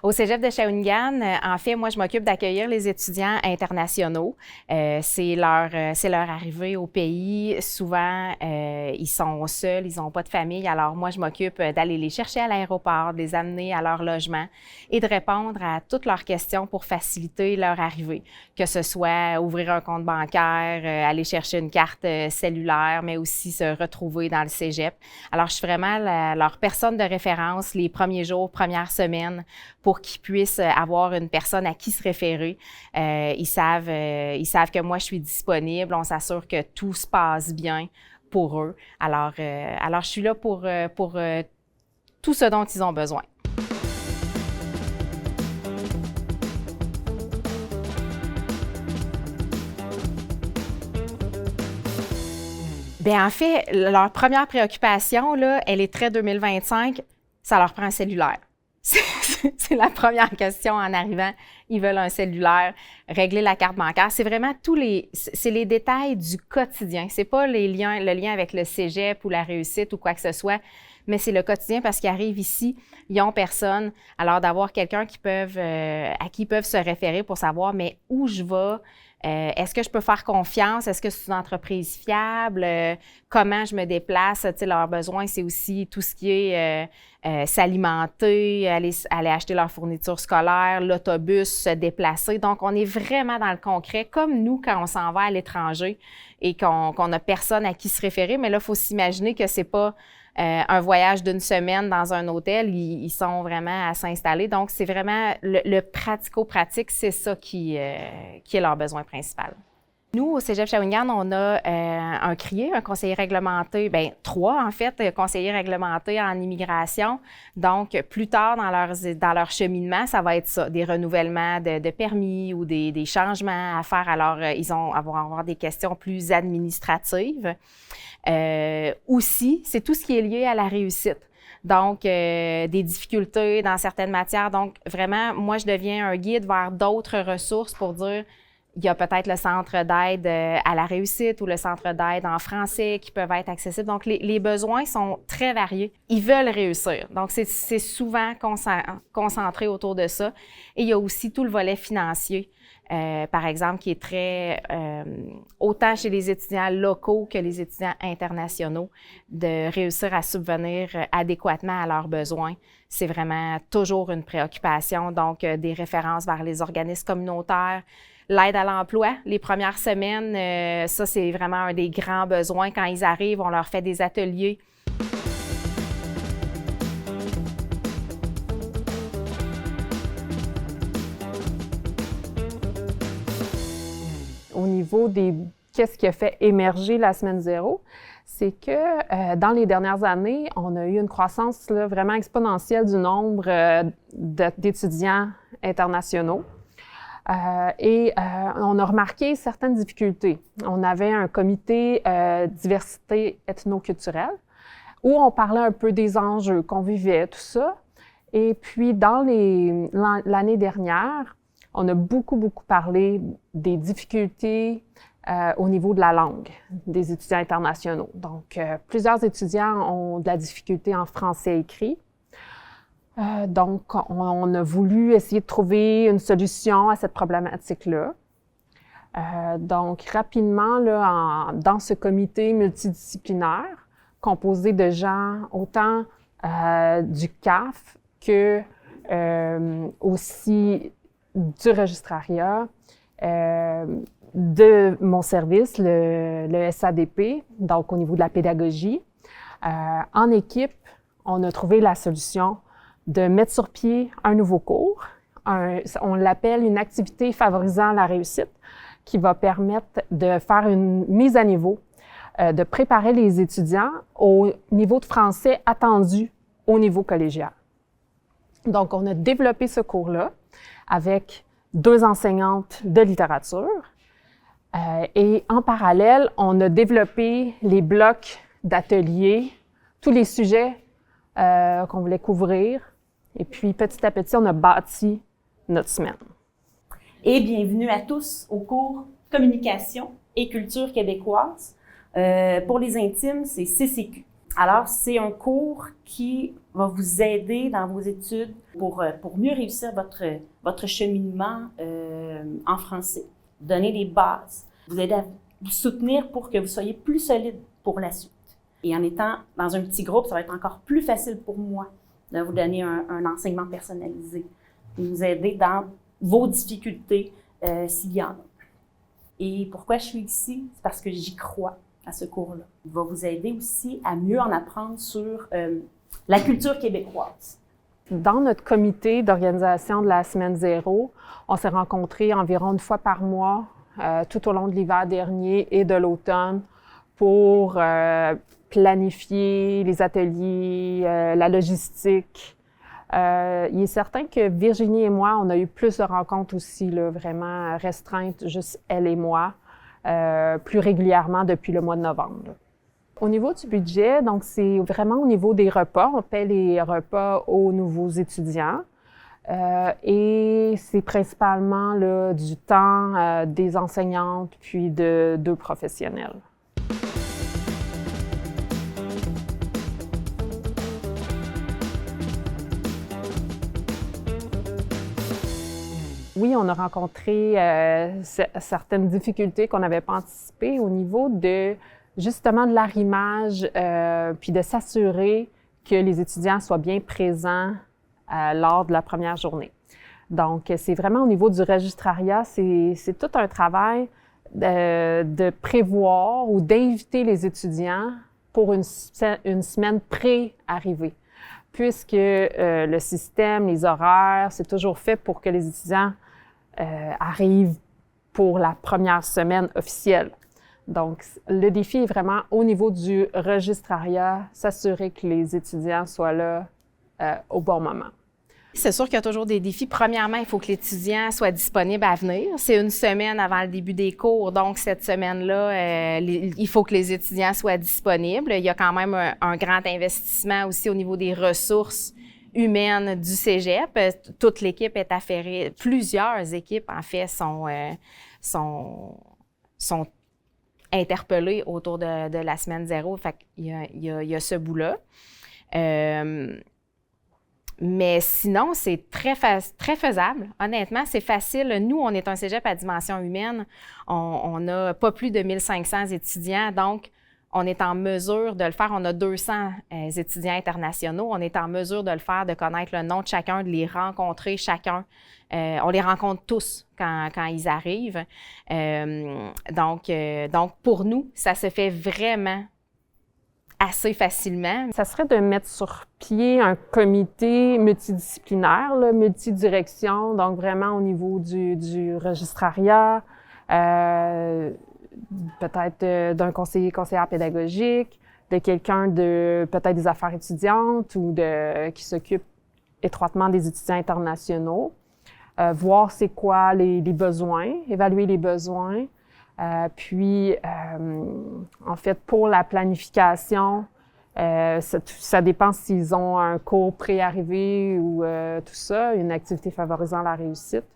Au Cégep de Shawinigan, en fait, moi, je m'occupe d'accueillir les étudiants internationaux. C'est leur arrivée au pays. Souvent, ils sont seuls, ils n'ont pas de famille. Alors, moi, je m'occupe d'aller les chercher à l'aéroport, de les amener à leur logement et de répondre à toutes leurs questions pour faciliter leur arrivée, que ce soit ouvrir un compte bancaire, aller chercher une carte cellulaire, mais aussi se retrouver dans le Cégep. Alors, je suis vraiment leur personne de référence les premiers jours, premières semaines, pour qu'ils puissent avoir une personne à qui se référer. Ils savent que moi, je suis disponible. On s'assure que tout se passe bien pour eux. Alors je suis là pour tout ce dont ils ont besoin. Bien, en fait, leur première préoccupation, là, elle est très 2025, ça leur prend un cellulaire. C'est la première question en arrivant. Ils veulent un cellulaire, régler la carte bancaire. C'est vraiment c'est les détails du quotidien. C'est pas le lien avec le cégep ou la réussite ou quoi que ce soit, mais c'est le quotidien parce qu'ils arrivent ici, ils n'ont personne. Alors, d'avoir quelqu'un à qui ils peuvent se référer pour savoir, mais où je vais? Est-ce que je peux faire confiance? Est-ce que c'est une entreprise fiable? Comment je me déplace? Tu sais, leurs besoins, c'est aussi tout ce qui est s'alimenter, aller acheter leur fourniture scolaire, l'autobus, se déplacer. Donc, on est vraiment dans le concret, comme nous quand on s'en va à l'étranger et qu'on n'a personne à qui se référer. Mais là, il faut s'imaginer que c'est pas un voyage d'une semaine dans un hôtel. Ils sont vraiment à s'installer. Donc, c'est vraiment le pratico-pratique, c'est ça qui est leur besoin principal. Nous, au Cégep Shawinigan, on a un CRIE, un conseiller réglementé, bien, 3 en fait, conseillers réglementés en immigration. Donc, plus tard dans leur cheminement, ça va être ça, des renouvellements de permis ou des changements à faire. Alors, ils vont avoir des questions plus administratives. Aussi, c'est tout ce qui est lié à la réussite. Donc, des difficultés dans certaines matières. Donc, vraiment, moi, je deviens un guide vers d'autres ressources pour dire il y a peut-être le centre d'aide à la réussite ou le centre d'aide en français qui peuvent être accessibles. Donc, les besoins sont très variés. Ils veulent réussir. Donc, c'est souvent concentré autour de ça. Et il y a aussi tout le volet financier, par exemple, qui est très, autant chez les étudiants locaux que les étudiants internationaux, de réussir à subvenir adéquatement à leurs besoins. C'est vraiment toujours une préoccupation. Donc, des références vers les organismes communautaires, l'aide à l'emploi, les premières semaines, ça, c'est vraiment un des grands besoins. Quand ils arrivent, on leur fait des ateliers. Au niveau des qu'est-ce qui a fait émerger la semaine zéro, c'est que dans les dernières années, on a eu une croissance là, vraiment exponentielle du nombre d'étudiants internationaux. On a remarqué certaines difficultés. On avait un comité diversité ethnoculturelle où on parlait un peu des enjeux qu'on vivait, tout ça. Et puis, dans l'année dernière, on a beaucoup parlé des difficultés au niveau de la langue des étudiants internationaux. Donc, plusieurs étudiants ont de la difficulté en français écrit. Donc, on a voulu essayer de trouver une solution à cette problématique-là. Donc, rapidement, là, dans ce comité multidisciplinaire, composé de gens autant du CAF que aussi du registrariat, de mon service, le SADP, donc au niveau de la pédagogie. En équipe, on a trouvé la solution de mettre sur pied un nouveau cours. On l'appelle une activité favorisant la réussite qui va permettre de faire une mise à niveau, de préparer les étudiants au niveau de français attendu au niveau collégial. Donc, on a développé ce cours-là avec 2 enseignantes de littérature. Et en parallèle, on a développé les blocs d'ateliers, tous les sujets qu'on voulait couvrir. Et puis, petit à petit, on a bâti notre semaine. Et bienvenue à tous au cours Communication et culture québécoise. Pour les intimes, c'est CCQ. Alors, c'est un cours qui va vous aider dans vos études pour mieux réussir votre cheminement en français. Donner les bases, vous aider à vous soutenir pour que vous soyez plus solide pour la suite. Et en étant dans un petit groupe, ça va être encore plus facile pour moi de vous donner un enseignement personnalisé, de vous aider dans vos difficultés s'il y en a. Et pourquoi je suis ici? C'est parce que j'y crois à ce cours-là. Il va vous aider aussi à mieux en apprendre sur la culture québécoise. Dans notre comité d'organisation de la semaine 0, on s'est rencontrés environ une fois par mois tout au long de l'hiver dernier et de l'automne pour planifier les ateliers, la logistique. Il est certain que Virginie et moi, on a eu plus de rencontres aussi, là, vraiment restreintes, juste elle et moi, plus régulièrement depuis le mois de novembre. Au niveau du budget, donc c'est vraiment au niveau des repas. On paie les repas aux nouveaux étudiants et c'est principalement là, du temps des enseignantes puis de 2 professionnels. Oui, on a rencontré certaines difficultés qu'on n'avait pas anticipées au niveau de, justement, de l'arrimage, puis de s'assurer que les étudiants soient bien présents lors de la première journée. Donc, c'est vraiment au niveau du registrariat, c'est tout un travail de prévoir ou d'inviter les étudiants pour une semaine pré-arrivée. Puisque le système, les horaires, c'est toujours fait pour que les étudiants arrivent pour la première semaine officielle. Donc, le défi est vraiment au niveau du registrariat, s'assurer que les étudiants soient là au bon moment. C'est sûr qu'il y a toujours des défis. Premièrement, il faut que l'étudiant soit disponible à venir. C'est une semaine avant le début des cours, donc cette semaine-là, il faut que les étudiants soient disponibles. Il y a quand même un grand investissement aussi au niveau des ressources humaines du cégep. Toute l'équipe est affairée. Plusieurs équipes, en fait, sont interpellées autour de la semaine 0. Fait qu'il y a ce bout-là. Mais sinon, c'est très faisable. Honnêtement, c'est facile. Nous, on est un cégep à dimension humaine. On a pas plus de 1500 étudiants, donc on est en mesure de le faire. On a 200 étudiants internationaux. On est en mesure de le faire, de connaître le nom de chacun, de les rencontrer chacun. On les rencontre tous quand ils arrivent. Donc, pour nous, ça se fait vraiment assez facilement. Ça serait de mettre sur pied un comité multidisciplinaire, là, multidirection, donc vraiment au niveau du registrariat, peut-être d'un conseillère pédagogique, de quelqu'un de peut-être des affaires étudiantes ou qui s'occupe étroitement des étudiants internationaux, voir c'est quoi les besoins, évaluer les besoins. Puis, en fait, pour la planification, ça dépend s'ils ont un cours pré-arrivé ou tout ça, une activité favorisant la réussite.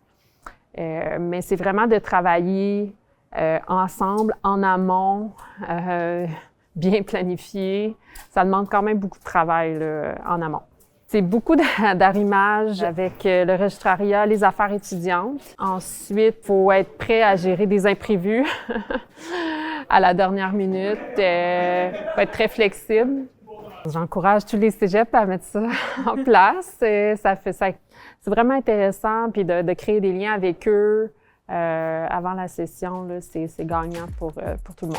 Mais c'est vraiment de travailler ensemble, en amont, bien planifié. Ça demande quand même beaucoup de travail là, en amont. C'est beaucoup d'arrimage avec le registrariat, les affaires étudiantes. Ensuite, il faut être prêt à gérer des imprévus à la dernière minute. Il faut être très flexible. J'encourage tous les cégeps à mettre ça en place. C'est vraiment intéressant, puis de créer des liens avec eux avant la session, là, c'est gagnant pour tout le monde.